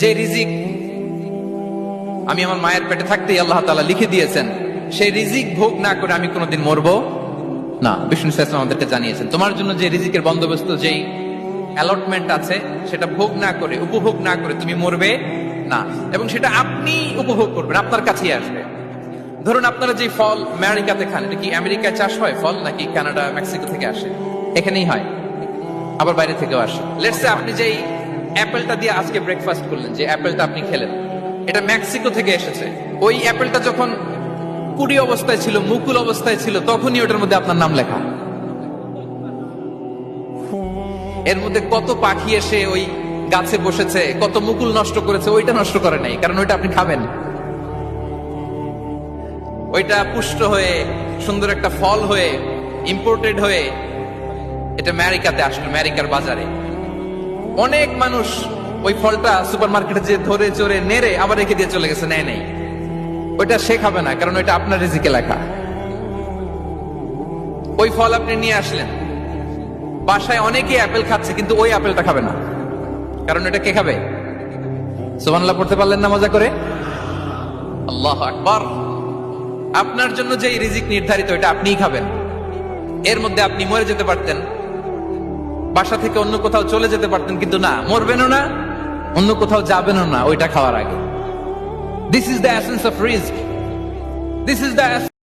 যে রিজিক আমি আমার মায়ের পেটে থাকতেই আল্লাহ তাআলা লিখে দিয়েছেন, সেই রিজিক ভোগ না করে আমি কোনোদিন মরবো না। বিষ্ণু ইসলাম আমাদেরকে জানিয়েছেন, তোমার জন্য যে রিজিকের বন্দোবস্ত, যেই অ্যালটমেন্ট আছে, সেটা ভোগ না করে, উপভোগ না করে তুমি মরবে না, এবং সেটা আপনি উপভোগ করবেন, আপনার কাছেই আসবে। ধরুন আপনারা যে ফল আমেরিকাতে খান, এটা কি আমেরিকায় চাষ হয় ফল, নাকি কানাডা মেক্সিকো থেকে আসে? এখানেই হয়, আবার বাইরে থেকেও আসে। লেটস সে আপনি যেই অ্যাপেলটা দিয়ে আজকে ব্রেকফাস্ট করলেন, যে অ্যাপেলটা আপনি খেলেন, এটা মেক্সিকো থেকে এসেছে। ওই অ্যাপেলটা যখন কুড়ি অবস্থায় ছিল, মুকুল অবস্থায় ছিল, তখনই ওটার মধ্যে আপনার নাম লেখা। এর মধ্যে কত পাখি এসে ওই গাছে বসেছে, কত মুকুল নষ্ট করেছে, ওইটা নষ্ট করে নাই, কারণ ওইটা আপনি খাবেন। ওইটা পুষ্ট হয়ে সুন্দর একটা ফল হয়ে ইম্পোর্টেড হয়ে এটা আমেরিকাতে আসলো, আমেরিকার বাজারে। অনেক মানুষ ওই ফলটা সুপার মার্কেটে যে ধরে চড়ে নেড়ে আবার রেখে দিয়ে চলে গেছে, নেয় নেই। ওইটা সে খাবে না, কারণ ওইটা আপনার রিজিকে লেখা। ওই ফল আপনি নিয়ে আসলেন, বাসায় অনেকে অ্যাপেল খাচ্ছে, কিন্তু ওই অ্যাপেলটা খাবে না, কারণ এটা কে খাবে? সুবহানাল্লাহ পড়তে পারলেন না মজা করে? আল্লাহু আকবার। আপনার জন্য যে রিজিক নির্ধারিত, এটা আপনিই খাবেন। এর মধ্যে আপনি মরে যেতে পারতেন, বাসা থেকে অন্য কোথাও চলে যেতে পারতেন, কিন্তু না, মরবেনও না, অন্য কোথাও যাবেনও না ওইটা খাওয়ার আগে। This is the essence of risk. This is the